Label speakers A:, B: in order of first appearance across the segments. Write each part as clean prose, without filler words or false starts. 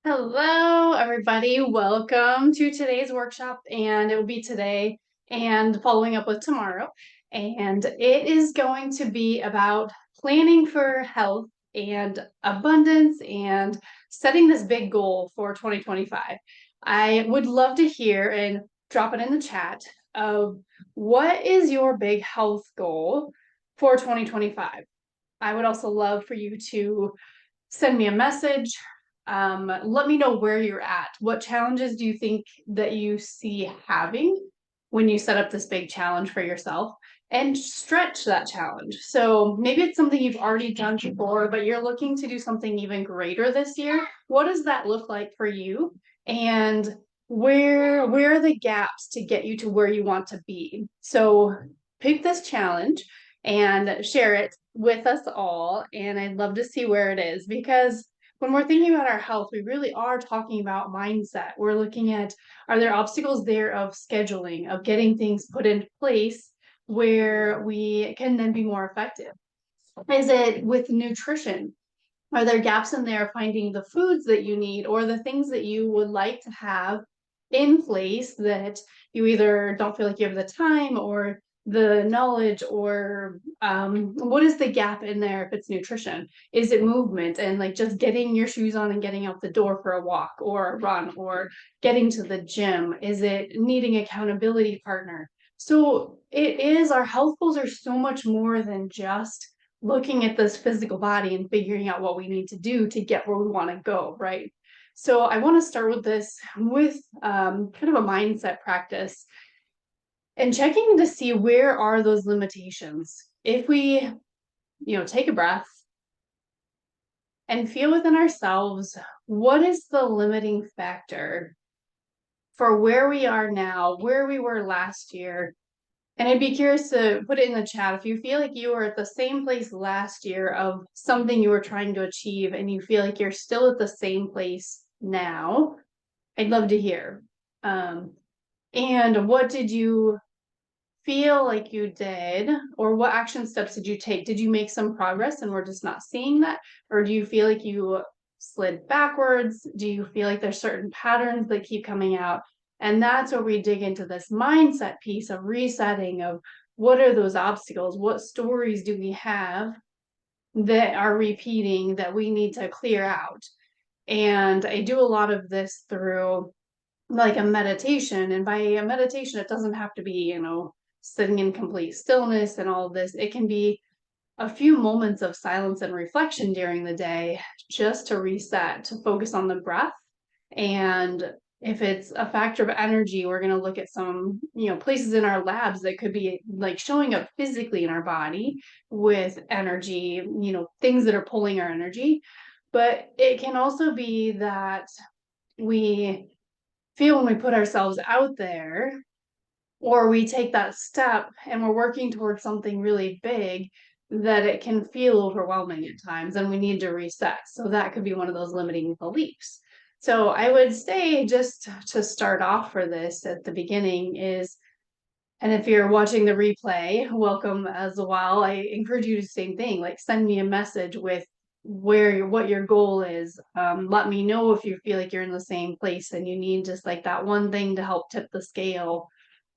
A: Hello, everybody. Welcome to today's workshop, and it will be today and following up with tomorrow. And it is going to be about planning for health and abundance and setting this big goal for 2025. I would love to hear and drop it in the chat of what is your big health goal for 2025. I would also love for you to send me a message. Let me know where you're at. What challenges do you think that you see having when you set up this big challenge for yourself? And stretch that challenge. So maybe it's something you've already done before, but you're looking to do something even greater this year. What does that look like for you? And where are the gaps to get you to where you want to be? So pick this challenge and share it with us all. And I'd love to see where it is, because when we're thinking about our health, we really are talking about mindset. We're looking at, are there obstacles there of scheduling, of getting things put in place where we can then be more effective? Is it with nutrition? Are there gaps in there finding the foods that you need or the things that you would like to have in place that you either don't feel like you have the time or the knowledge, or what is the gap in there? If it's nutrition, is it movement and like just getting your shoes on and getting out the door for a walk or a run or getting to the gym? Is it needing accountability partner? So it is, our health goals are so much more than just looking at this physical body and figuring out what we need to do to get where we want to go, right? So I want to start with this with kind of a mindset practice and checking to see where are those limitations. If we, take a breath and feel within ourselves, what is the limiting factor for where we are now, where we were last year? And I'd be curious to put it in the chat if you feel like you were at the same place last year of something you were trying to achieve and you feel like you're still at the same place now. I'd love to hear. And what did you feel like you did, or what action steps did you take? Did you make some progress and we're just not seeing that? Or do you feel like you slid backwards? Do you feel like there's certain patterns that keep coming out? And that's where we dig into this mindset piece of resetting of what are those obstacles? What stories do we have that are repeating that we need to clear out? And I do a lot of this through like a meditation. And by a meditation, it doesn't have to be, sitting in complete stillness and all of this. It can be a few moments of silence and reflection during the day just to reset, to focus on the breath. And if it's a factor of energy, we're going to look at some, places in our labs that could be like showing up physically in our body with energy, things that are pulling our energy. But it can also be that we feel when we put ourselves out there or we take that step and we're working towards something really big, that it can feel overwhelming at times and we need to reset. So that could be one of those limiting beliefs. So I would say, just to start off for this at the beginning is, and if you're watching the replay, welcome as well. I encourage you to do the same thing, like send me a message with what your goal is. Let me know if you feel like you're in the same place and you need just like that one thing to help tip the scale,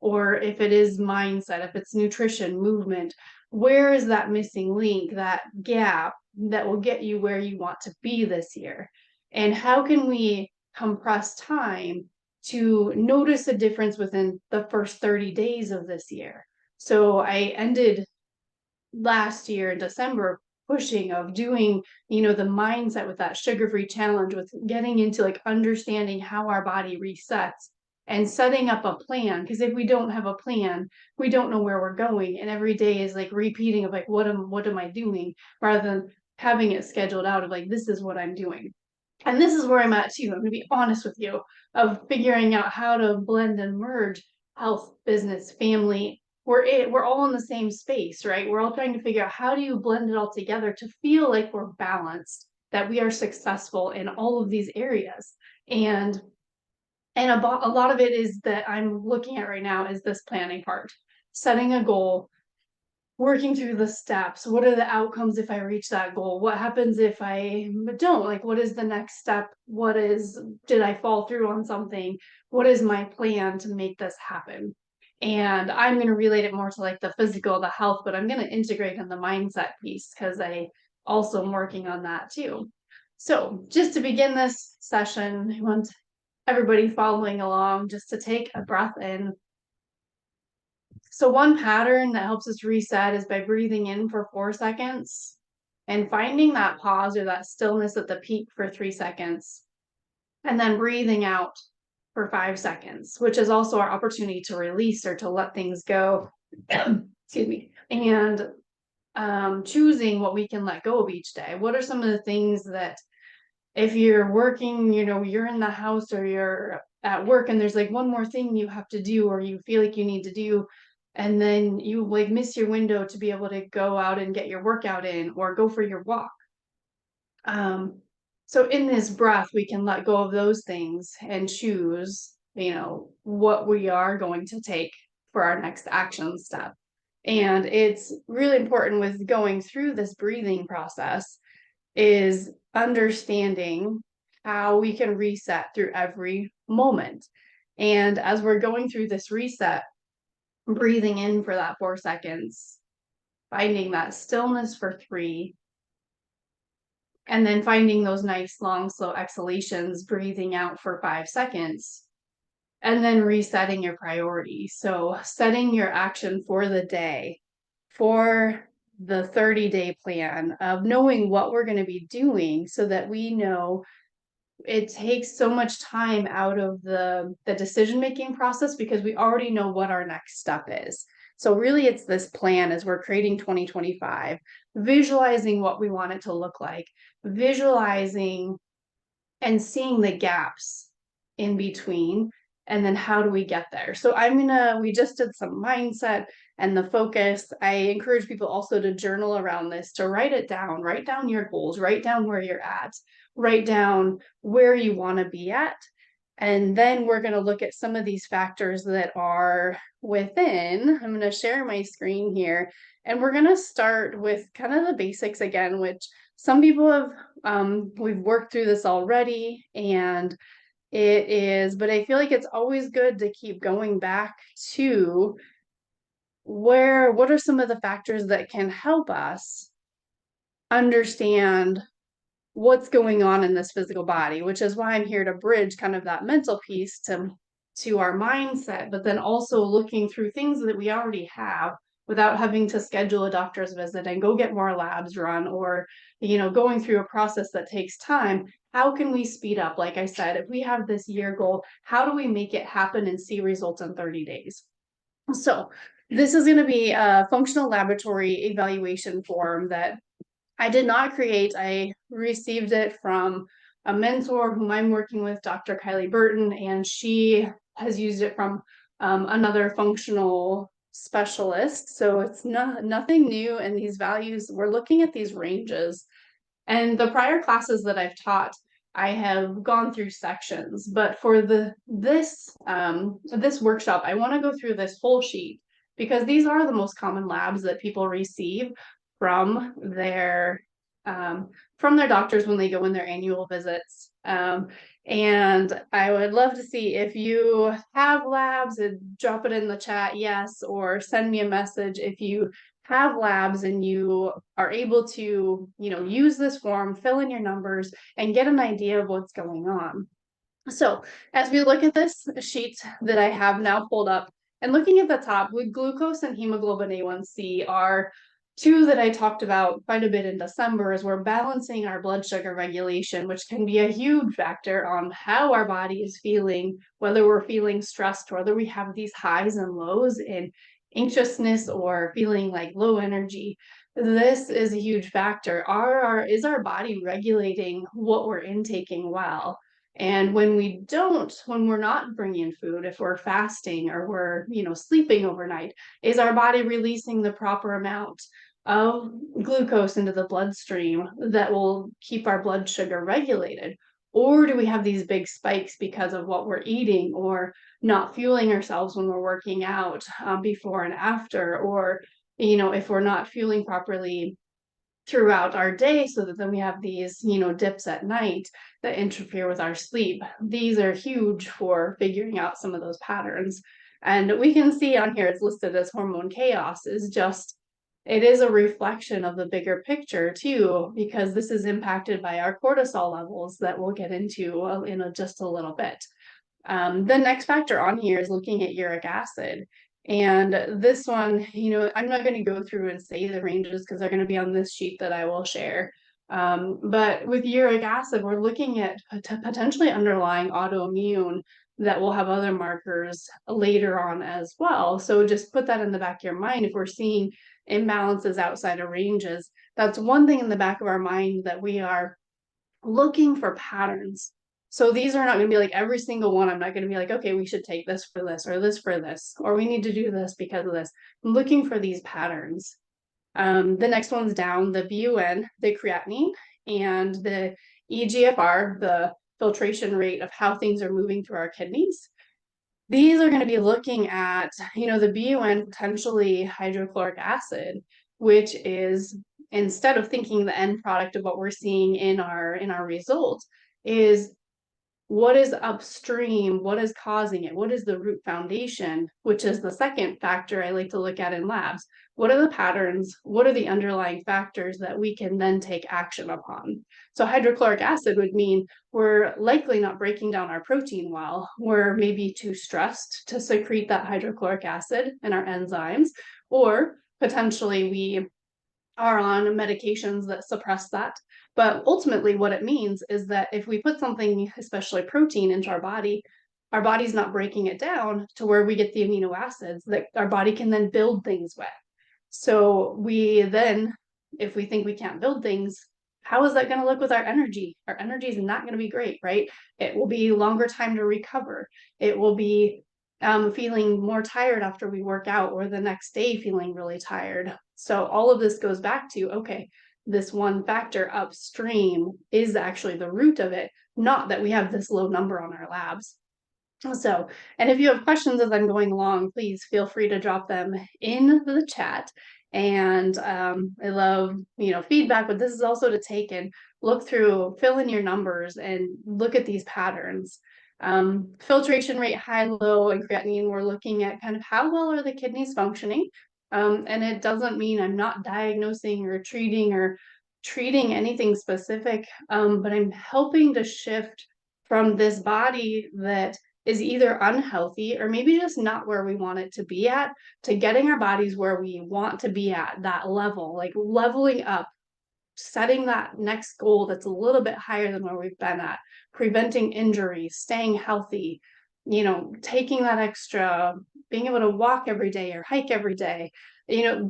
A: or if it is mindset, if it's nutrition, movement, where is that missing link, that gap that will get you where you want to be this year? And how can we compress time to notice a difference within the first 30 days of this year? So I ended last year in December pushing of doing, the mindset with that sugar-free challenge, with getting into like understanding how our body resets and setting up a plan. Because if we don't have a plan, we don't know where we're going. And every day is like repeating of like, what am I doing? Rather than having it scheduled out of like, this is what I'm doing. And this is where I'm at too. I'm going to be honest with you, of figuring out how to blend and merge health, business, family. We're all in the same space, right? We're all trying to figure out how do you blend it all together to feel like we're balanced, that we are successful in all of these areas. And a lot of it is that I'm looking at right now is this planning part, setting a goal, working through the steps. What are the outcomes if I reach that goal? What happens if I don't? Like, what is the next step? Did I fall through on something? What is my plan to make this happen? And I'm going to relate it more to like the physical, the health, but I'm going to integrate in the mindset piece because I also am working on that too. So, just to begin this session, I want everybody following along just to take a breath in. So one pattern that helps us reset is by breathing in for 4 seconds and finding that pause or that stillness at the peak for 3 seconds, and then breathing out for 5 seconds, which is also our opportunity to release or to let things go. Excuse me. And choosing what we can let go of each day. What are some of the things that if you're working, you're in the house or you're at work and there's like one more thing you have to do or you feel like you need to do, and then you like miss your window to be able to go out and get your workout in or go for your walk. So in this breath, we can let go of those things and choose, what we are going to take for our next action step. And it's really important with going through this breathing process is understanding how we can reset through every moment. And as we're going through this reset, breathing in for that 4 seconds, finding that stillness for 3, and then finding those nice, long, slow exhalations, breathing out for 5 seconds, and then resetting your priority. So, setting your action for the day, for the 30-day plan of knowing what we're going to be doing so that we know it takes so much time out of the decision making process because we already know what our next step is. So really it's this plan as we're creating 2025, visualizing what we want it to look like, visualizing and seeing the gaps in between, and then how do we get there. So we just did some mindset and the focus. I encourage people also to journal around this, to write down your goals, write down where you're at, write down where you want to be at. And then we're going to look at some of these factors that are within. I'm going to share my screen here, and we're going to start with kind of the basics again, which some people have, we've worked through this already, and but I feel like it's always good to keep going back to what are some of the factors that can help us understand what's going on in this physical body, which is why I'm here to bridge kind of that mental piece to our mindset, but then also looking through things that we already have without having to schedule a doctor's visit and go get more labs run or going through a process that takes time. How can we speed up? Like I said, if we have this year goal, how do we make it happen and see results in 30 days? So this is going to be a functional laboratory evaluation form that I did not create. I received it from a mentor whom I'm working with, Dr. Kylie Burton, and she has used it from another functional specialist. So it's nothing new. And these values, we're looking at these ranges. And the prior classes that I've taught, I have gone through sections, but for this workshop, I want to go through this whole sheet because these are the most common labs that people receive from their doctors when they go in their annual visits. And I would love to see if you have labs and drop it in the chat, yes, or send me a message if you have labs and you are able to, use this form, fill in your numbers, and get an idea of what's going on. So as we look at this sheet that I have now pulled up, and looking at the top, with glucose and hemoglobin A1C are two that I talked about quite a bit in December as we're balancing our blood sugar regulation, which can be a huge factor on how our body is feeling, whether we're feeling stressed, whether we have these highs and lows in anxiousness or feeling like low energy. This is a huge factor. Is our body regulating what we're intaking well? And when we're not bringing food, if we're fasting or we're, sleeping overnight, is our body releasing the proper amount of glucose into the bloodstream that will keep our blood sugar regulated? Or do we have these big spikes because of what we're eating or not fueling ourselves when we're working out before and after, or if we're not fueling properly throughout our day, so that then we have these, dips at night that interfere with our sleep. These are huge for figuring out some of those patterns. And we can see on here it's listed as hormone chaos is just, it is a reflection of the bigger picture too, because this is impacted by our cortisol levels that we'll get into in just a little bit. The next factor on here is looking at uric acid. And this one, I'm not going to go through and say the ranges because they're going to be on this sheet that I will share. But with uric acid, we're looking at potentially underlying autoimmune that will have other markers later on as well. So just put that in the back of your mind. If we're seeing imbalances outside of ranges, that's one thing in the back of our mind that we are looking for patterns. So these are not going to be like every single one. I'm not going to be like, okay, we should take this for this, or this for this, or we need to do this because of this. I'm looking for these patterns. The next one's down, the BUN, the creatinine, and the EGFR, the filtration rate of how things are moving through our kidneys. These are going to be looking at, the BUN, potentially hydrochloric acid, which is, instead of thinking the end product of what we're seeing in our results, is what is upstream, what is causing it, what is the root foundation, which is the second factor I like to look at in labs. What are the patterns? What are the underlying factors that we can then take action upon? So hydrochloric acid would mean we're likely not breaking down our protein well. We're maybe too stressed to secrete that hydrochloric acid in our enzymes, or potentially we are on medications that suppress that. But ultimately, what it means is that if we put something, especially protein, into our body's not breaking it down to where we get the amino acids that our body can then build things with. So we then, if we think we can't build things, how is that going to look with our energy? Our energy is not going to be great, right? It will be longer time to recover. It will be feeling more tired after we work out, or the next day feeling really tired. So all of this goes back to, okay, this one factor upstream is actually the root of it, not that we have this low number on our labs. So, and if you have questions as I'm going along, please feel free to drop them in the chat. And I love, feedback, but this is also to take and look through, fill in your numbers and look at these patterns. Filtration rate, high, low, and creatinine, we're looking at kind of how well are the kidneys functioning. And it doesn't mean I'm not diagnosing or treating anything specific, but I'm helping to shift from this body that is either unhealthy or maybe just not where we want it to be at, to getting our bodies where we want to be at that level, like leveling up, setting that next goal that's a little bit higher than where we've been at, preventing injuries, staying healthy, taking that extra, being able to walk every day or hike every day,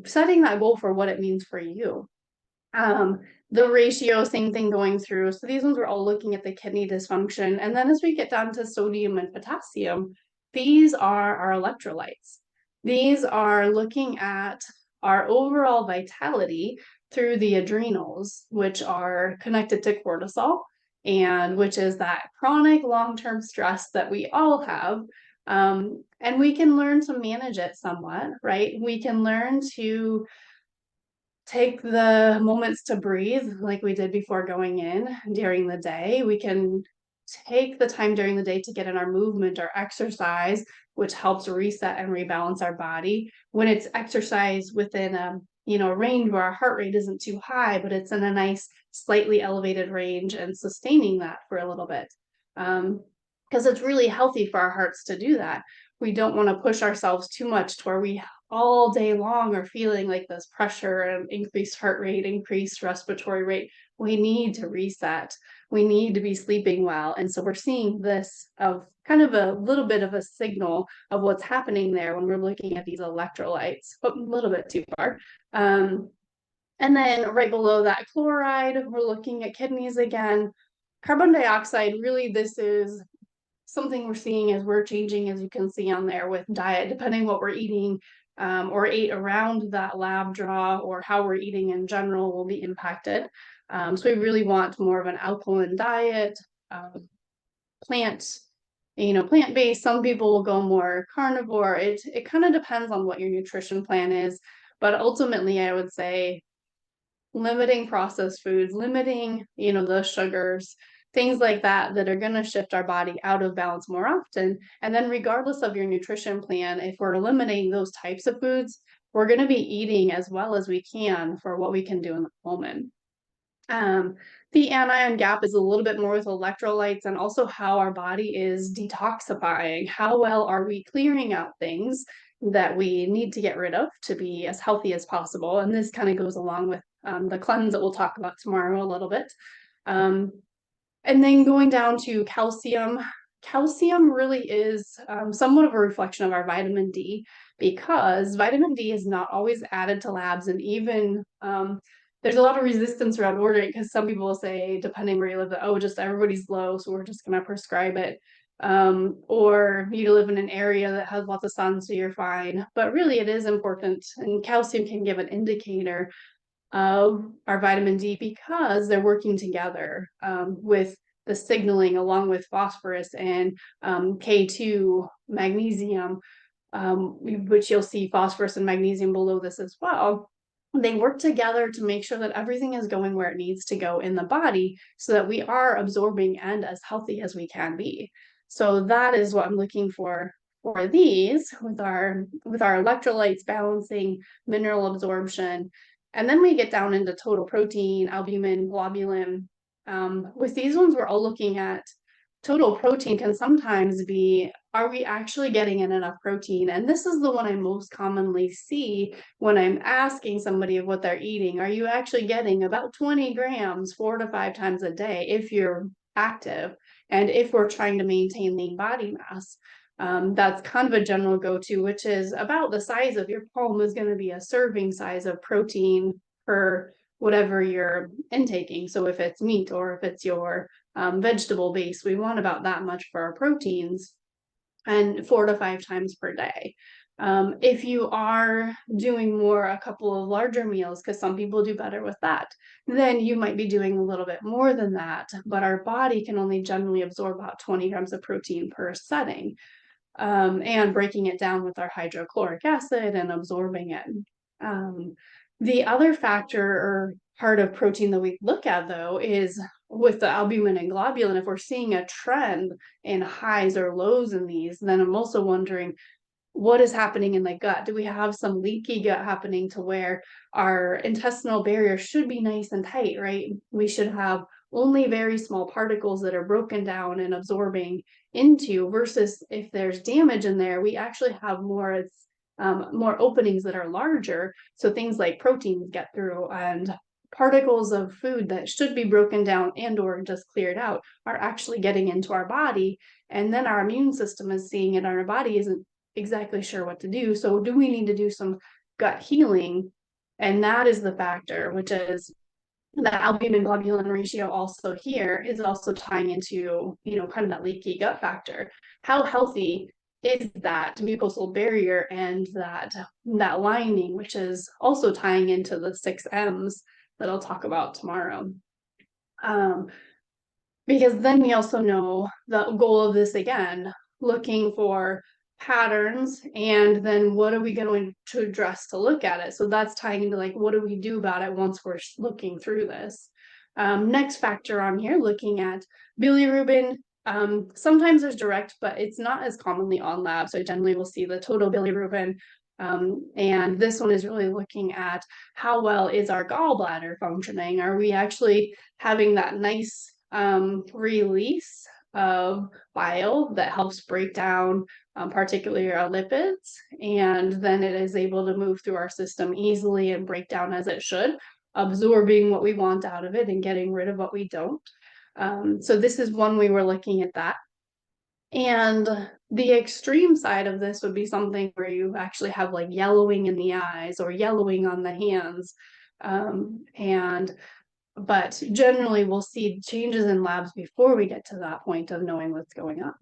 A: setting that goal for what it means for you. The ratio, same thing going through. So these ones were all looking at the kidney dysfunction. And then as we get down to sodium and potassium, these are our electrolytes. These are looking at our overall vitality through the adrenals, which are connected to cortisol, and which is that chronic long-term stress that we all have. And we can learn to manage it somewhat, right? We can learn to take the moments to breathe like we did before going in during the day. We can take the time during the day to get in our movement or exercise, which helps reset and rebalance our body. When it's exercise within a range where our heart rate isn't too high, but it's in a nice, slightly elevated range, and sustaining that for a little bit. Because it's really healthy for our hearts to do that. We don't want to push ourselves too much to where we all day long are feeling like this pressure and increased heart rate, increased respiratory rate. We need to reset. We need to be sleeping well. And so we're seeing this of kind of a little bit of a signal of what's happening there when we're looking at these electrolytes, but a little bit too far. And then right below that chloride, we're looking at kidneys again. Carbon dioxide, really this is something we're seeing as we're changing, as you can see on there with diet, depending what we're eating, or ate around that lab draw, or how we're eating in general will be impacted. So we really want more of an alkaline diet, plant-based. Some people will go more carnivore. It kind of depends on what your nutrition plan is. But ultimately, I would say limiting processed foods, limiting, the sugars, things like that that are going to shift our body out of balance more often. And then regardless of your nutrition plan, if we're eliminating those types of foods, we're going to be eating as well as we can for what we can do in the moment. Um, the anion gap is a little bit more with electrolytes and also how our body is detoxifying. How well are we clearing out things that we need to get rid of to be as healthy as possible? And this kind of goes along with the cleanse that we'll talk about tomorrow a little bit. Um, and then going down to calcium, calcium really is somewhat of a reflection of our vitamin D, because vitamin D is not always added to labs. And even there's a lot of resistance around ordering, because some people will say, depending where you live, that, oh, just everybody's low, so we're just going to prescribe it. Or you live in an area that has lots of sun, so you're fine. But really, it is important, and calcium can give an indicator of our vitamin D because they're working together with the signaling along with phosphorus and K2, magnesium, which you'll see phosphorus and magnesium below this as well. They work together to make sure that everything is going where it needs to go in the body so that we are absorbing and as healthy as we can be. So that is what I'm looking for these with our electrolytes balancing, mineral absorption. And then we get down into total protein, albumin, globulin. With these ones, we're all looking at total protein can sometimes be, are we actually getting in enough protein? And this is the one I most commonly see when I'm asking somebody of what they're eating. Are you actually getting about 20 grams 4 to 5 times a day if you're active and if we're trying to maintain lean body mass? That's kind of a general go-to, which is about the size of your palm is going to be a serving size of protein per whatever you're intaking. So if it's meat or if it's your vegetable base, we want about that much for our proteins, and 4 to 5 times per day. If you are doing more, a couple of larger meals, because some people do better with that, then you might be doing a little bit more than that. But our body can only generally absorb about 20 grams of protein per setting. And breaking it down with our hydrochloric acid and absorbing it. The other factor or part of protein that we look at, though, is with the albumin and globulin. If we're seeing a trend in highs or lows in these, then I'm also wondering, what is happening in the gut? Do we have some leaky gut happening to where our intestinal barrier should be nice and tight, right? We should have only very small particles that are broken down and absorbing into, versus if there's damage in there, we actually have more openings that are larger, so things like proteins get through, and particles of food that should be broken down and or just cleared out are actually getting into our body, and then our immune system is seeing it, and our body isn't exactly sure what to do. So do we need to do some gut healing? And that is the factor, which is the albumin globulin ratio also here is also tying into, kind of that leaky gut factor. How healthy is that mucosal barrier and that lining, which is also tying into the 6 M's that I'll talk about tomorrow. Because then we also know the goal of this, again, looking for patterns, and then what are we going to address to look at it? So that's tying into like, what do we do about it once we're looking through this? Next factor on here, looking at bilirubin. Sometimes there's direct, but it's not as commonly on lab. So generally we'll see the total bilirubin. And this one is really looking at how well is our gallbladder functioning? Are we actually having that nice release of bile that helps break down particularly our lipids, and then it is able to move through our system easily and break down as it should, absorbing what we want out of it and getting rid of what we don't. So this is one way we're looking at that. And the extreme side of this would be something where you actually have like yellowing in the eyes or yellowing on the hands. But generally we'll see changes in labs before we get to that point of knowing what's going on.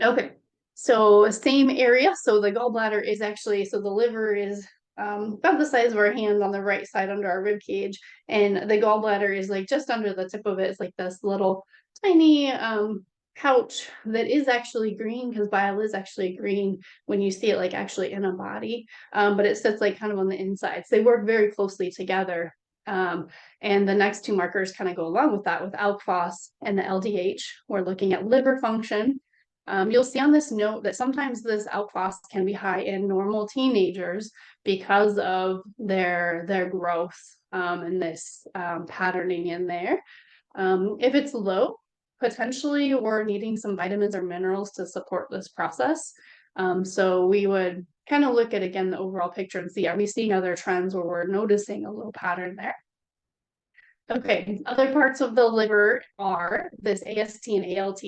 A: Okay, so same area. So the gallbladder is actually, so the liver is about the size of our hand on the right side under our rib cage, and the gallbladder is like just under the tip of it. It's like this little tiny pouch that is actually green, because bile is actually green when you see it like actually in a body, but it sits like kind of on the inside. So they work very closely together. Um, and the next two markers kind of go along with that, with alk phos and the LDH. We're looking at liver function. You'll see on this note that sometimes this alk phos can be high in normal teenagers because of their growth, and this patterning in there. If it's low, potentially we're needing some vitamins or minerals to support this process. So we would kind of look at, again, the overall picture and see, are we seeing other trends where we're noticing a low pattern there? Okay, other parts of the liver are this AST and ALT.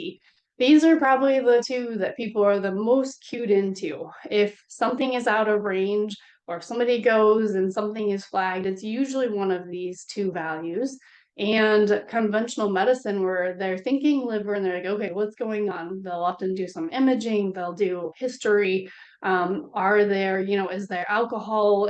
A: These are probably the two that people are the most cued into. If something is out of range, or if somebody goes and something is flagged, it's usually one of these two values. And conventional medicine, where they're thinking liver and they're like, okay, what's going on? They'll often do some imaging, they'll do history. Are there, is there alcohol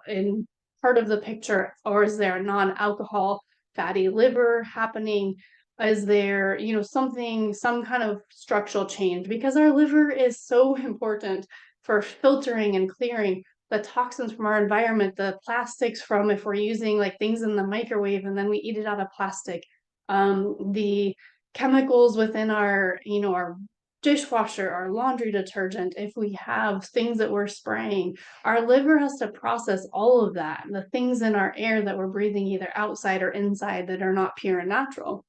A: in part of the picture, or is there non-alcohol fatty liver happening? Is there, something, some kind of structural change? Because our liver is so important for filtering and clearing the toxins from our environment, the plastics from, if we're using like things in the microwave and then we eat it out of plastic, the chemicals within our, our dishwasher, our laundry detergent, if we have things that we're spraying, our liver has to process all of that, the things in our air that we're breathing either outside or inside that are not pure and natural.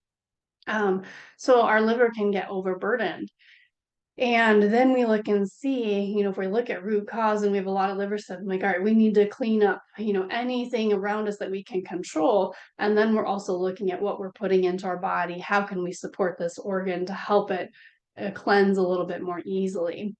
A: So our liver can get overburdened. And then we look and see, if we look at root cause and we have a lot of liver stuff, I'm like, all right, we need to clean up, anything around us that we can control. And then we're also looking at what we're putting into our body. How can we support this organ to help it cleanse a little bit more easily?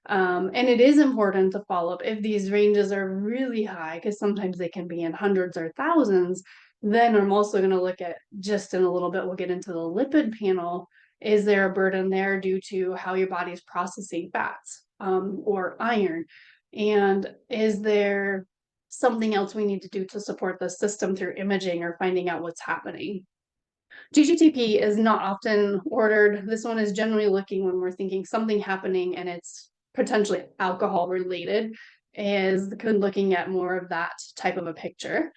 A: And it is important to follow up if these ranges are really high, because sometimes they can be in hundreds or thousands. Then I'm also going to look at, just in a little bit, we'll get into the lipid panel. Is there a burden there due to how your body is processing fats, or iron? And is there something else we need to do to support the system through imaging or finding out what's happening? GGTP is not often ordered. This one is generally looking when we're thinking something happening and it's potentially alcohol related, is looking at more of that type of a picture.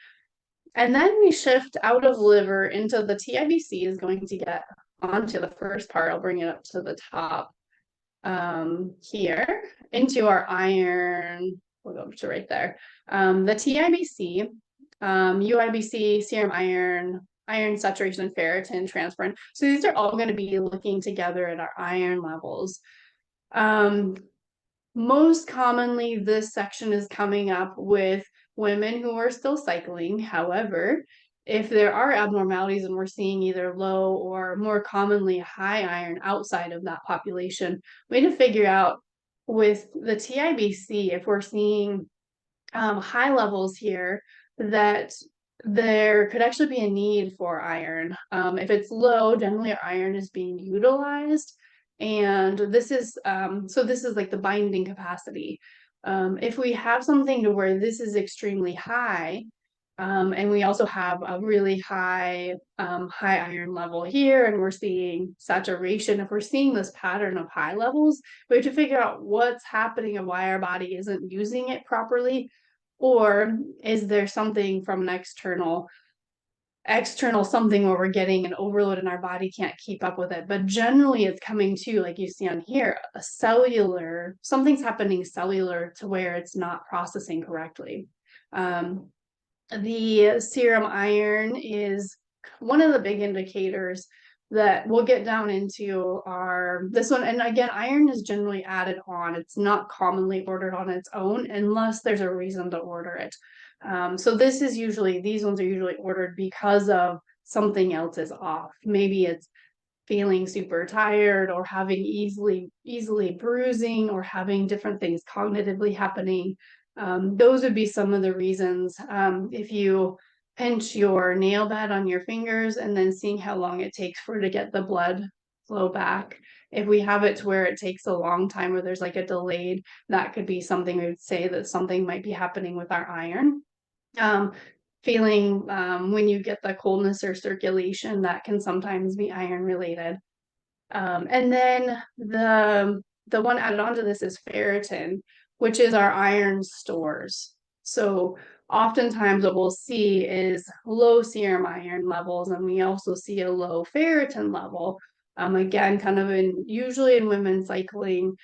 A: And then we shift out of liver into the TIBC is going to get onto the first part. I'll bring it up to the top here, into our iron. We'll go to right there. The TIBC, UIBC, serum iron saturation, ferritin, transferrin. So these are all going to be looking together at our iron levels. Most commonly, this section is coming up with women who are still cycling. However, if there are abnormalities and we're seeing either low or more commonly high iron outside of that population, we need to figure out with the TIBC, if we're seeing high levels here, that there could actually be a need for iron. If it's low, generally our iron is being utilized. And this is, so this is like the binding capacity. If we have something to where this is extremely high, and we also have a really high iron level here, and we're seeing saturation. If we're seeing this pattern of high levels, we have to figure out what's happening and why our body isn't using it properly. Or is there something from an external something where we're getting an overload and our body can't keep up with it? But generally it's coming to, like you see on here, a cellular, something's happening cellular to where it's not processing correctly. The serum iron is one of the big indicators that we'll get down into this one. And again, iron is generally added on. It's not commonly ordered on its own unless there's a reason to order it. So these ones are usually ordered because of something else is off. Maybe it's feeling super tired, or having easily bruising, or having different things cognitively happening. Those would be some of the reasons. If you pinch your nail bed on your fingers and then seeing how long it takes for it to get the blood flow back. If we have it to where it takes a long time, or there's like a delayed, that could be something we would say that something might be happening with our iron. Feeling when you get the coldness or circulation, that can sometimes be iron related. And then the one added onto this is ferritin, which is our iron stores. So oftentimes what we'll see is low serum iron levels, and we also see a low ferritin level. Again, kind of usually in women cycling,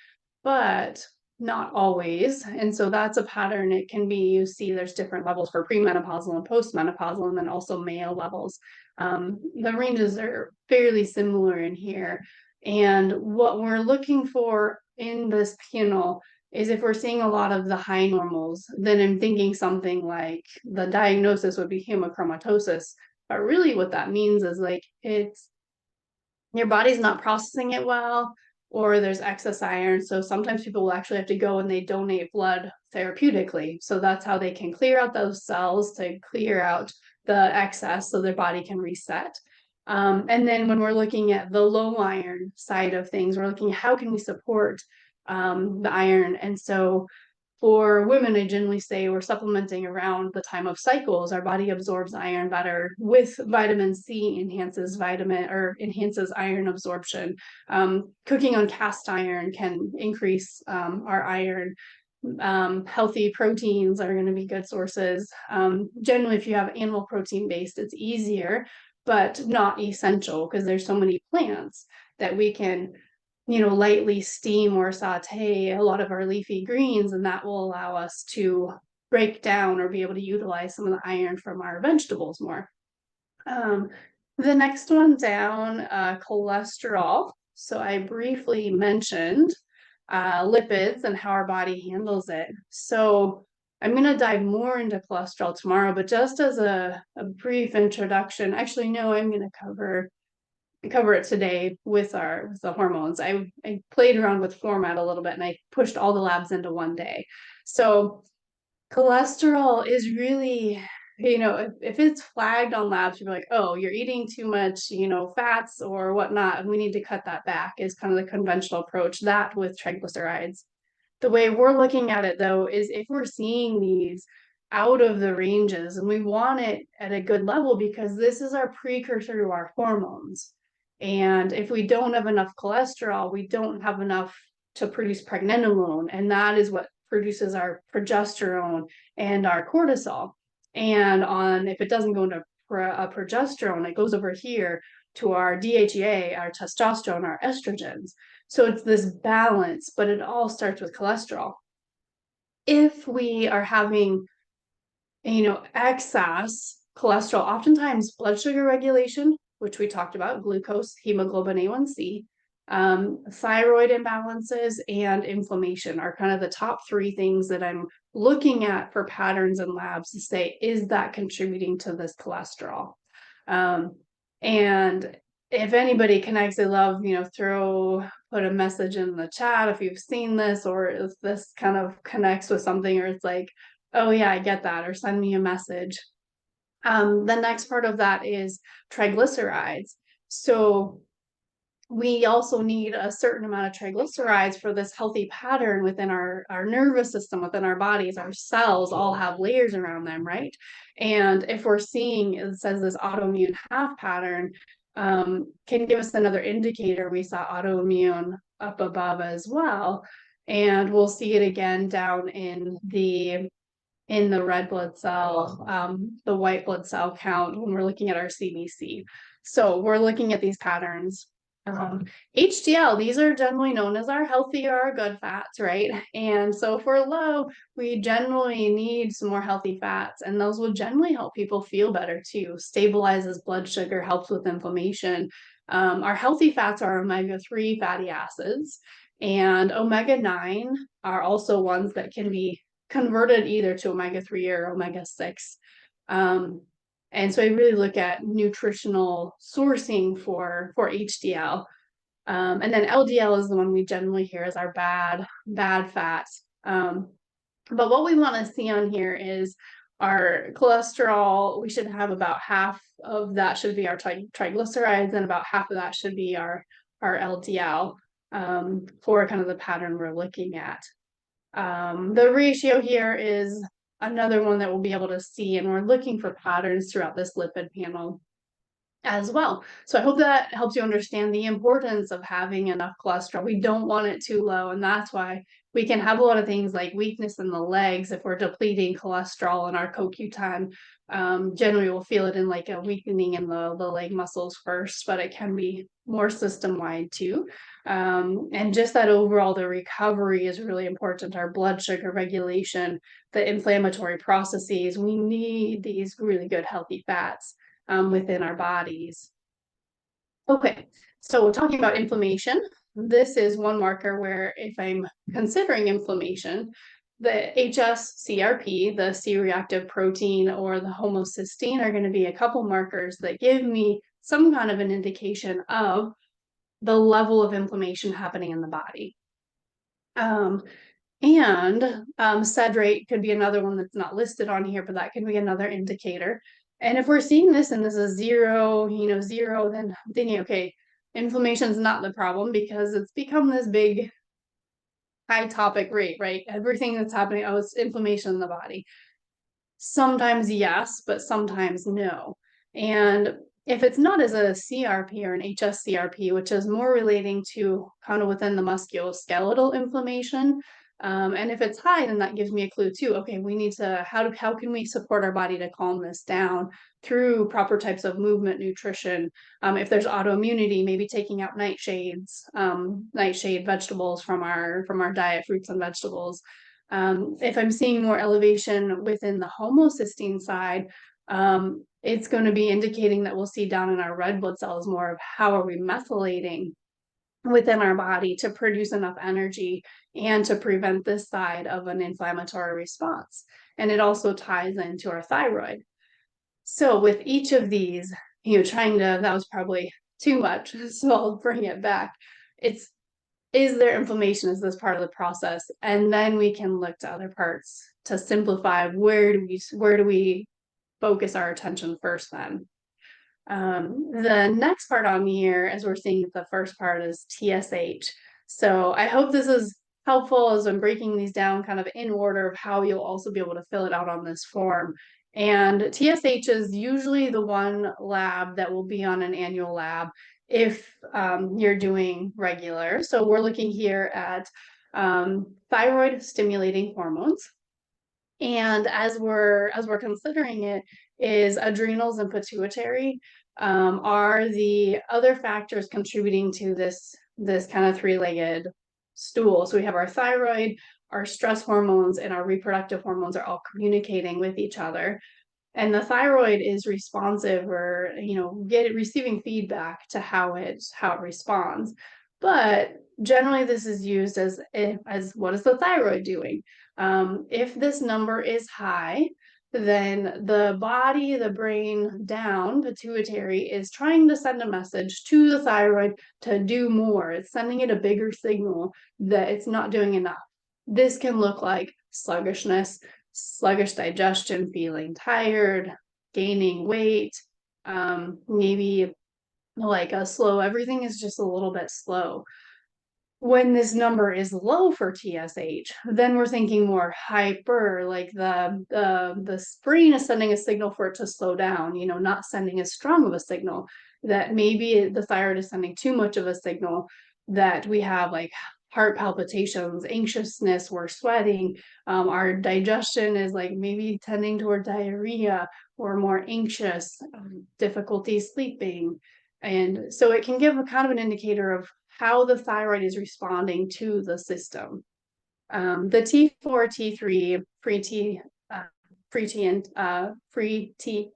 A: but not always. And so that's a pattern. It can be, you see there's different levels for premenopausal and postmenopausal, and then also male levels. The ranges are fairly similar in here. And what we're looking for in this panel is if we're seeing a lot of the high normals, then I'm thinking something like the diagnosis would be hemochromatosis. But really what that means is like it's your body's not processing it well, or there's excess iron. So sometimes people will actually have to go and they donate blood therapeutically. So that's how they can clear out those cells to clear out the excess so their body can reset. And then when we're looking at the low iron side of things, we're looking at how can we support the iron. And so for women, I generally say we're supplementing around the time of cycles. Our body absorbs iron better with vitamin C, enhances iron absorption. Cooking on cast iron can increase our iron. Healthy proteins are going to be good sources. Generally, if you have animal protein based, it's easier, but not essential because there's so many plants that we can lightly steam or saute a lot of our leafy greens, and that will allow us to break down or be able to utilize some of the iron from our vegetables more. The next one down, cholesterol. So I briefly mentioned lipids and how our body handles it. So I'm going to dive more into cholesterol tomorrow, but just as a brief introduction, actually, no, I'm going to cover it today with the hormones. I played around with format a little bit and I pushed all the labs into one day. So cholesterol is really, if it's flagged on labs, you're like, oh, you're eating too much, fats or whatnot, and we need to cut that back is kind of the conventional approach, that with triglycerides. The way we're looking at it, though, is if we're seeing these out of the ranges and we want it at a good level because this is our precursor to our hormones. And if we don't have enough cholesterol, we don't have enough to produce pregnenolone. And that is what produces our progesterone and our cortisol. And if it doesn't go into progesterone, it goes over here to our DHEA, our testosterone, our estrogens. So it's this balance, but it all starts with cholesterol. If we are having, excess cholesterol, oftentimes blood sugar regulation, which we talked about, glucose, hemoglobin A1C, thyroid imbalances, and inflammation are kind of the top three things that I'm looking at for patterns in labs to say, is that contributing to this cholesterol? And if anybody connects, I love, put a message in the chat if you've seen this or if this kind of connects with something or it's like, oh yeah, I get that, or send me a message. The next part of that is triglycerides. So we also need a certain amount of triglycerides for this healthy pattern within our nervous system, within our bodies. Our cells all have layers around them, right? And if we're seeing, it says this autoimmune half pattern, can give us another indicator. We saw autoimmune up above as well. And we'll see it again down in the red blood cell, the white blood cell count when we're looking at our CBC. So we're looking at these patterns. HDL, these are generally known as our healthy or our good fats, right? And so if we're low, we generally need some more healthy fats, and those will generally help people feel better too. Stabilizes blood sugar, helps with inflammation. Our healthy fats are omega-3 fatty acids, and omega-9 are also ones that can be converted either to omega-3 or omega-6. And so I really look at nutritional sourcing for HDL. And then LDL is the one we generally hear as our bad fats. But what we want to see on here is our cholesterol. We should have about half of that should be our triglycerides, and about half of that should be our LDL for kind of the pattern we're looking at. The ratio here is another one that we'll be able to see, and we're looking for patterns throughout this lipid panel. as well. So I hope that helps you understand the importance of having enough cholesterol. We don't want it too low, and that's why we can have a lot of things like weakness in the legs if we're depleting cholesterol in our CoQ10. Generally, we'll feel it in like a weakening in the leg muscles first, but it can be more system wide too. And just that overall, the recovery is really important. Our blood sugar regulation, the inflammatory processes, we need these really good healthy fats within our bodies. Okay, so talking about inflammation, this is one marker where if I'm considering inflammation, the HSCRP, the C-reactive protein, or the homocysteine are going to be a couple markers that give me some kind of an indication of the level of inflammation happening in the body. And SED rate could be another one that's not listed on here, but that could be another indicator. And if we're seeing this and this is zero, zero, then I'm thinking, okay, inflammation is not the problem because it's become this big high topic rate, right? Everything that's happening, oh, it's inflammation in the body. Sometimes yes, but sometimes no. And if it's not as a CRP or an HSCRP, which is more relating to kind of within the musculoskeletal inflammation, and if it's high, then that gives me a clue too. Okay, we need to how can we support our body to calm this down through proper types of movement, nutrition. If there's autoimmunity, maybe taking out nightshades, nightshade vegetables from our diet, fruits and vegetables. If I'm seeing more elevation within the homocysteine side, it's going to be indicating that we'll see down in our red blood cells more of how are we methylating within our body to produce enough energy and to prevent this side of an inflammatory response. And it also ties into our thyroid. So with each of these, that was probably too much, so I'll bring it back. It's is there inflammation? Is this part of the process? And then we can look to other parts to simplify where do we focus our attention first then. The next part on here, as we're seeing the first part, is TSH. So I hope this is helpful as I'm breaking these down kind of in order of how you'll also be able to fill it out on this form. And TSH is usually the one lab that will be on an annual lab if you're doing regular. So we're looking here at thyroid stimulating hormones. And as we're considering it, is adrenals and pituitary are the other factors contributing to this kind of three-legged stool. So we have our thyroid, our stress hormones, and our reproductive hormones are all communicating with each other. And the thyroid is responsive or receiving feedback to how it responds. But generally this is used as what is the thyroid doing? If this number is high, then the body, the brain down, pituitary, is trying to send a message to the thyroid to do more. It's sending it a bigger signal that it's not doing enough. This can look like sluggishness, sluggish digestion, feeling tired, gaining weight, maybe like a slow, everything is just a little bit slow. When this number is low for TSH, then we're thinking more hyper, like the brain is sending a signal for it to slow down, not sending as strong of a signal, that maybe the thyroid is sending too much of a signal, that we have like heart palpitations, anxiousness, we're sweating, our digestion is like maybe tending toward diarrhea, or more anxious, difficulty sleeping. And so it can give a kind of an indicator of how the thyroid is responding to the system. The T4, T3, free T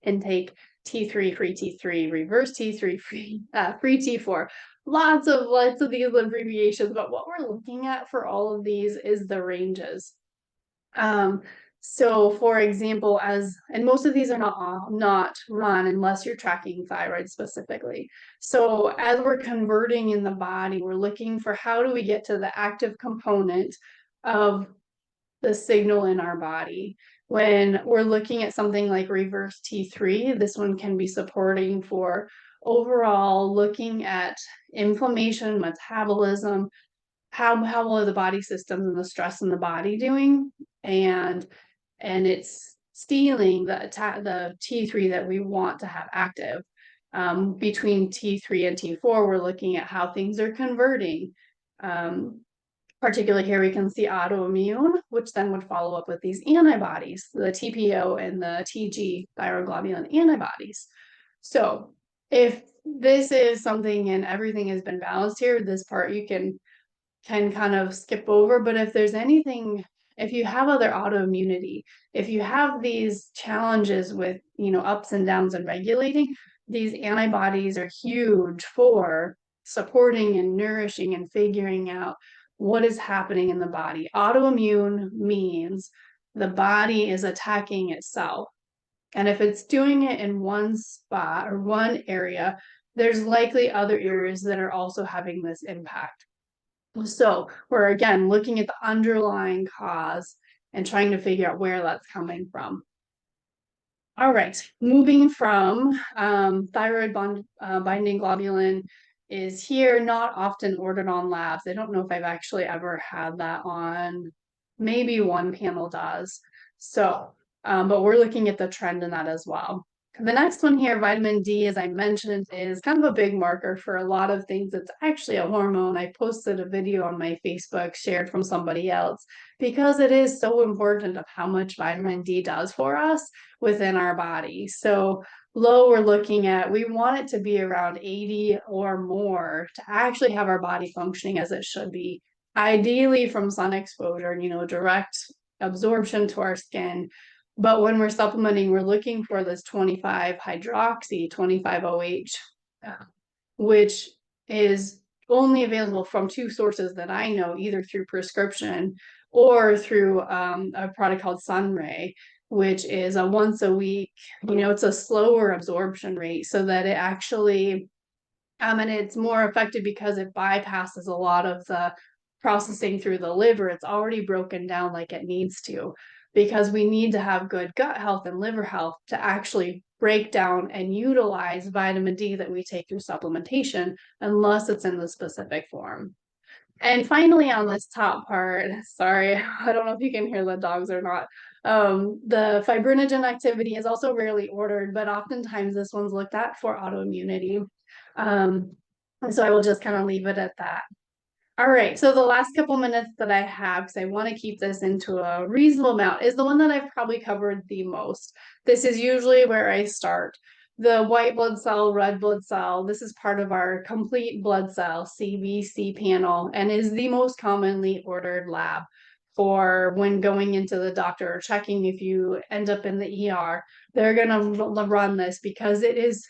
A: intake, T3, free T3, reverse T3, free T4. Lots of these abbreviations, but what we're looking at for all of these is the ranges. So for example, and most of these are not run unless you're tracking thyroid specifically. So as we're converting in the body, we're looking for how do we get to the active component of the signal in our body. When we're looking at something like reverse T3, this one can be supporting for overall looking at inflammation, metabolism, how well are the body systems and the stress in the body doing, and it's stealing the T3 that we want to have active. Between T3 and T4, we're looking at how things are converting. Particularly here, we can see autoimmune, which then would follow up with these antibodies, the TPO and the TG thyroglobulin antibodies. So if this is something and everything has been balanced here, this part you can kind of skip over. But if there's anything, if you have other autoimmunity, if you have these challenges with, ups and downs and regulating, these antibodies are huge for supporting and nourishing and figuring out what is happening in the body. Autoimmune means the body is attacking itself. And if it's doing it in one spot or one area, there's likely other areas that are also having this impact. So we're again looking at the underlying cause and trying to figure out where that's coming from. All right, moving from thyroid binding globulin is here, not often ordered on labs. I don't know if I've actually ever had that on, maybe one panel does. So, but we're looking at the trend in that as well. The next one here, vitamin D, as I mentioned, is kind of a big marker for a lot of things. It's actually a hormone. I posted a video on my Facebook shared from somebody else because it is so important of how much vitamin D does for us within our body. So low, we're looking at, we want it to be around 80 or more to actually have our body functioning as it should be. Ideally from sun exposure, direct absorption to our skin. But when we're supplementing, we're looking for this 25 hydroxy, 25-OH, which is only available from two sources that I know, either through prescription or through a product called Sunray, which is a once a week, it's a slower absorption rate so that it actually, and it's more effective because it bypasses a lot of the processing through the liver. It's already broken down like it needs to, because we need to have good gut health and liver health to actually break down and utilize vitamin D that we take through supplementation, unless it's in the specific form. And finally, on this top part, sorry, I don't know if you can hear the dogs or not. The fibrinogen activity is also rarely ordered, but oftentimes this one's looked at for autoimmunity. And so I will just kind of leave it at that. All right, so the last couple minutes that I have, because I want to keep this into a reasonable amount, is the one that I've probably covered the most. This is usually where I start. The white blood cell, red blood cell, this is part of our complete blood cell CBC panel and is the most commonly ordered lab for when going into the doctor or checking if you end up in the ER. They're going to run this because it is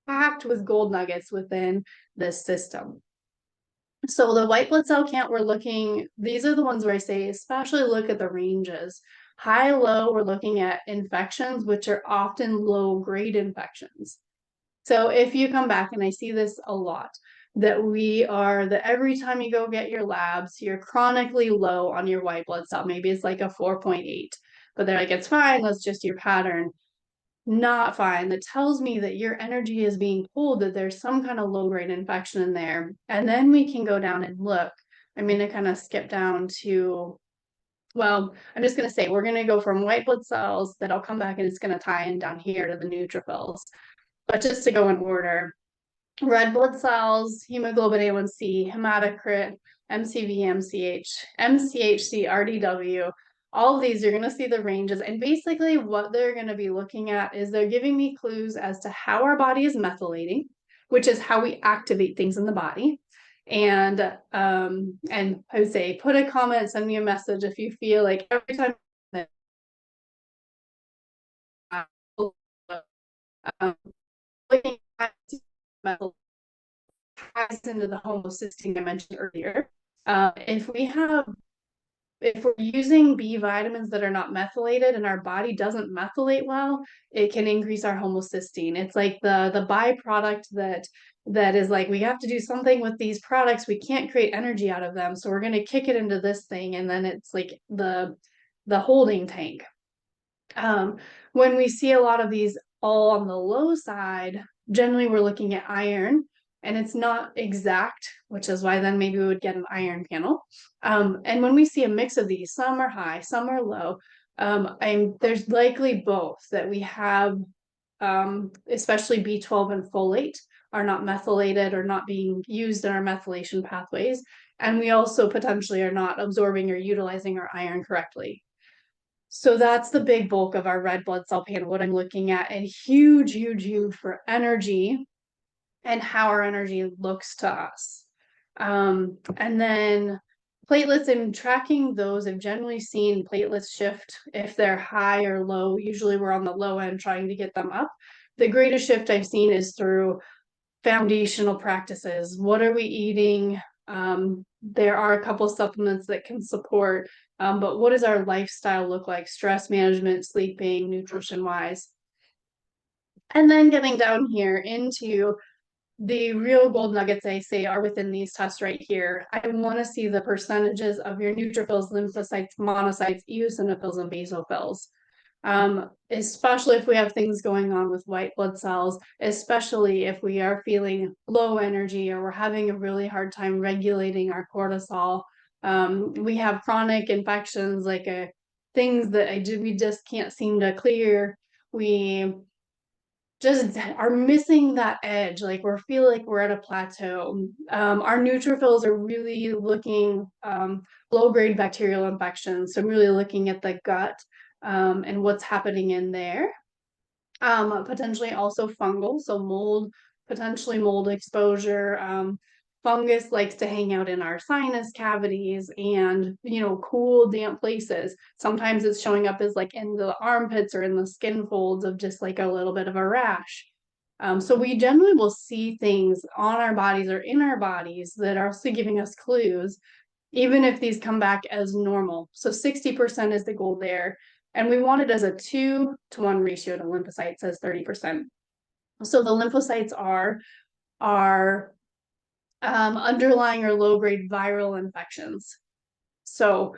A: packed with gold nuggets within this system. So the white blood cell count, we're looking, these are the ones where I say, especially look at the ranges. High, low, we're looking at infections, which are often low grade infections. So if you come back, and I see this a lot, that every time you go get your labs, you're chronically low on your white blood cell. Maybe it's like a 4.8, but they're like, it's fine, that's just your pattern. Not fine. That tells me that your energy is being pulled, that there's some kind of low grade infection in there. And then we can go down and look. I'm going to kind of skip down to, well, I'm just going to say we're going to go from white blood cells that I'll come back and it's going to tie in down here to the neutrophils. But just to go in order, red blood cells, hemoglobin A1C, hematocrit, MCV, MCH, MCHC, RDW, all of these, you're going to see the ranges. And basically what they're going to be looking at is they're giving me clues as to how our body is methylating, which is how we activate things in the body. And I would say put a comment, send me a message if you feel like every time that looking at methyl ties into the homocysteine I mentioned earlier. If we're using B vitamins that are not methylated and our body doesn't methylate well, it can increase our homocysteine. It's like the byproduct that is like, we have to do something with these products. We can't create energy out of them. So we're going to kick it into this thing. And then it's like the holding tank. When we see a lot of these all on the low side, generally we're looking at iron. And it's not exact, which is why then maybe we would get an iron panel. And when we see a mix of these, some are high, some are low, there's likely both, that we have especially B12 and folate, are not methylated or not being used in our methylation pathways. And we also potentially are not absorbing or utilizing our iron correctly. So that's the big bulk of our red blood cell panel, what I'm looking at, and huge, huge, huge for energy and how our energy looks to us. And then platelets, and tracking those, I've generally seen platelets shift if they're high or low. Usually we're on the low end trying to get them up. The greatest shift I've seen is through foundational practices. What are we eating? There are a couple supplements that can support, but what does our lifestyle look like? Stress management, sleeping, nutrition wise. And then getting down here into the real gold nuggets, I say, are within these tests right here. I want to see the percentages of your neutrophils, lymphocytes, monocytes, eosinophils, and basophils. Especially if we have things going on with white blood cells, especially if we are feeling low energy or we're having a really hard time regulating our cortisol. We have chronic infections, like things that we just can't seem to clear. We just are missing that edge. Like we feel like we're at a plateau. Our neutrophils are really looking low-grade bacterial infections. So I'm really looking at the gut and what's happening in there. Potentially also fungal, so mold, potentially mold exposure. Fungus likes to hang out in our sinus cavities and, cool, damp places. Sometimes it's showing up as like in the armpits or in the skin folds of just like a little bit of a rash. So we generally will see things on our bodies or in our bodies that are also giving us clues, even if these come back as normal. So 60% is the goal there. And we want it as a 2-to-1 ratio to lymphocytes as 30%. So the lymphocytes are underlying or low-grade viral infections. So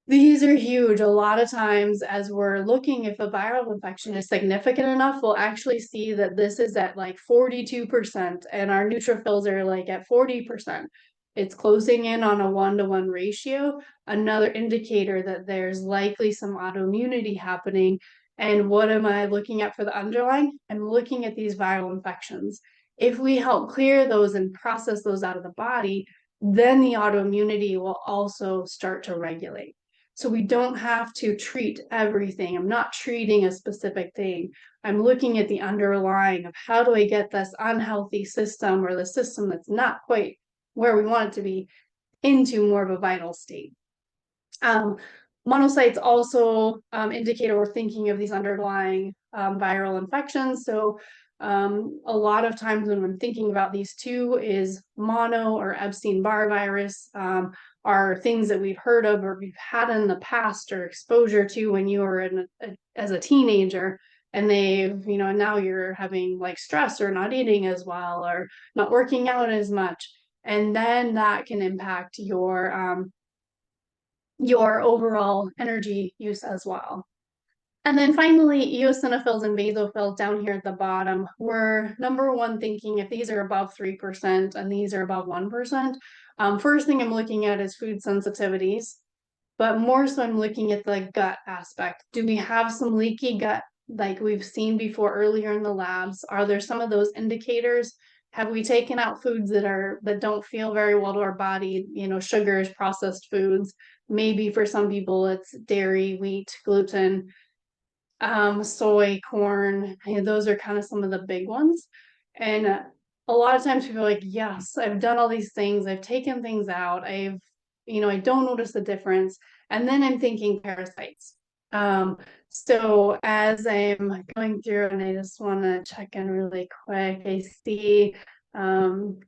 A: these are huge. A lot of times as we're looking, if a viral infection is significant enough, we'll actually see that this is at like 42% and our neutrophils are like at 40%. It's closing in on a 1-to-1 ratio, another indicator that there's likely some autoimmunity happening. And what am I looking at for the underlying? I'm looking at these viral infections. If we help clear those and process those out of the body, then the autoimmunity will also start to regulate. So we don't have to treat everything. I'm not treating a specific thing. I'm looking at the underlying of how do I get this unhealthy system or the system that's not quite where we want it to be into more of a vital state. Monocytes also indicate we're thinking of these underlying viral infections. So a lot of times when I'm thinking about these two is mono or Epstein-Barr virus are things that we've heard of or we've had in the past or exposure to when you were as a teenager, and they've, and now you're having like stress or not eating as well or not working out as much. And then that can impact your overall energy use as well. And then finally, eosinophils and basophils down here at the bottom, we're number one thinking if these are above 3% and these are above 1%. First thing I'm looking at is food sensitivities, but more so I'm looking at the gut aspect. Do we have some leaky gut like we've seen before earlier in the labs? Are there some of those indicators? Have we taken out foods that don't feel very well to our body, sugars, processed foods? Maybe for some people it's dairy, wheat, gluten, soy, corn. Those are kind of some of the big ones. And a lot of times people are like, yes, I've done all these things. I've taken things out. I don't notice the difference. And then I'm thinking parasites. So as I'm going through, and I just want to check in really quick, I see an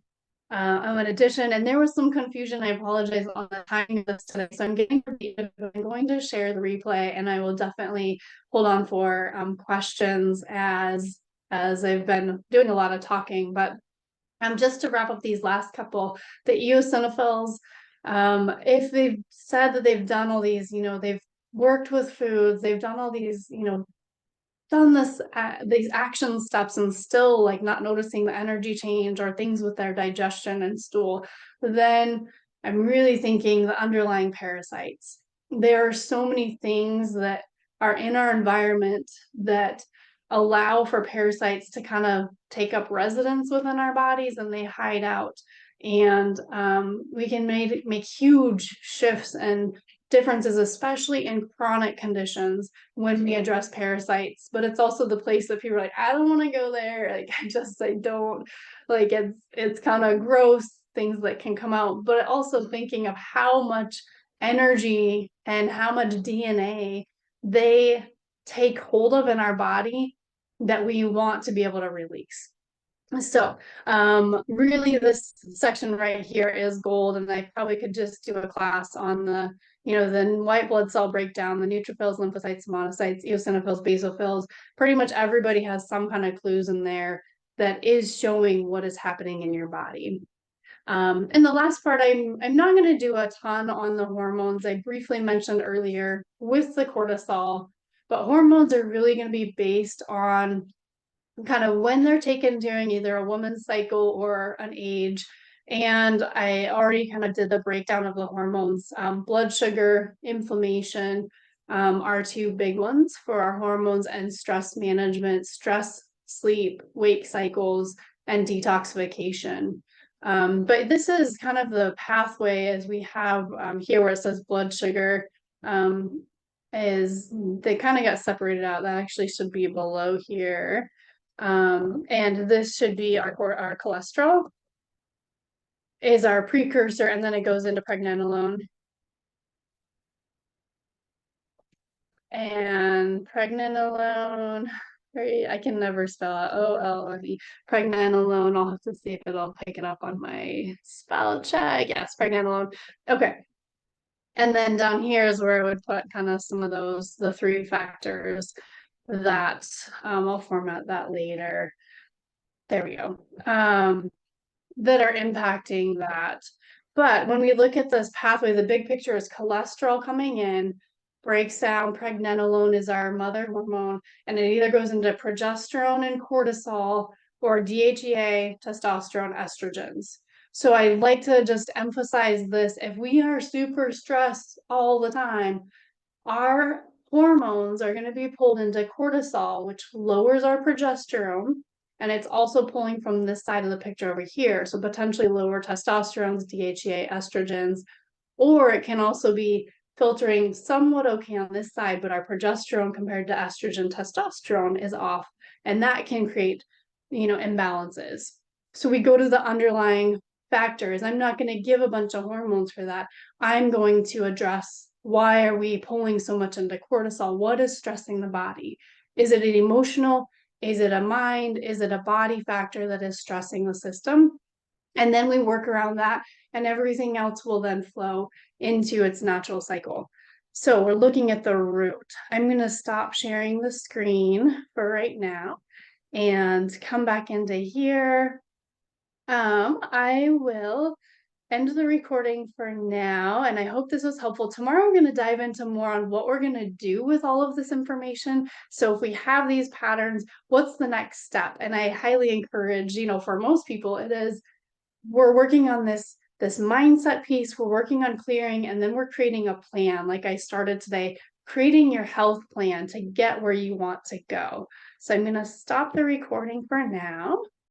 A: addition, and there was some confusion. I apologize on the timing of this today. So I'm going to share the replay, and I will definitely hold on for questions as I've been doing a lot of talking. But just to wrap up these last couple, the eosinophils, if they've said that they've done all these, they've worked with foods, they've done all these, done these action steps and still like not noticing the energy change or things with their digestion and stool, then I'm really thinking the underlying parasites. There are so many things that are in our environment that allow for parasites to kind of take up residence within our bodies and they hide out. And we can make huge shifts and differences, especially in chronic conditions when we address parasites. But it's also the place that people are like, I don't want to go there. Like I don't like it's kind of gross things that can come out, but also thinking of how much energy and how much DNA they take hold of in our body that we want to be able to release. So really this section right here is gold, and I probably could just do a class on the white blood cell breakdown, the neutrophils, lymphocytes, monocytes, eosinophils, basophils. Pretty much everybody has some kind of clues in there that is showing what is happening in your body. And the last part, I'm not going to do a ton on the hormones. I briefly mentioned earlier with the cortisol, but hormones are really going to be based on kind of when they're taken during either a woman's cycle or an age. And I already kind of did the breakdown of the hormones. Blood sugar, inflammation are two big ones for our hormones, and stress management, stress, sleep, wake cycles, and detoxification. But this is kind of the pathway as we have here where it says blood sugar. Is they kind of got separated out. That actually should be below here. And this should be our cholesterol is our precursor, and then it goes into pregnenolone. And pregnenolone, I can never spell it. OLNE. Pregnenolone. I'll have to see if it'll pick it up on my spell check. Yes, pregnenolone. Okay. And then down here is where I would put kind of some of the three factors that I'll format that later. There we go. That are impacting that. But when we look at this pathway, the big picture is cholesterol coming in, breaks down, pregnenolone is our mother hormone, and it either goes into progesterone and cortisol or DHEA, testosterone, estrogens. So I like to just emphasize this. If we are super stressed all the time, our hormones are going to be pulled into cortisol, which lowers our progesterone. And it's also pulling from this side of the picture over here. So potentially lower testosterones, DHEA, estrogens, or it can also be filtering somewhat okay on this side, but our progesterone compared to estrogen, testosterone is off. And that can create, imbalances. So we go to the underlying factors. I'm not going to give a bunch of hormones for that. I'm going to address why are we pulling so much into cortisol? What is stressing the body? Is it an emotional? Is it a mind? Is it a body factor that is stressing the system? And then we work around that, and everything else will then flow into its natural cycle. So we're looking at the root. I'm going to stop sharing the screen for right now and come back into here. I will end the recording for now, and I hope this was helpful. Tomorrow we're going to dive into more on what we're going to do with all of this information. So if we have these patterns, what's the next step? And I highly encourage, for most people, it is we're working on this mindset piece, we're working on clearing, and then we're creating a plan. Like I started today, creating your health plan to get where you want to go. So I'm going to stop the recording for now.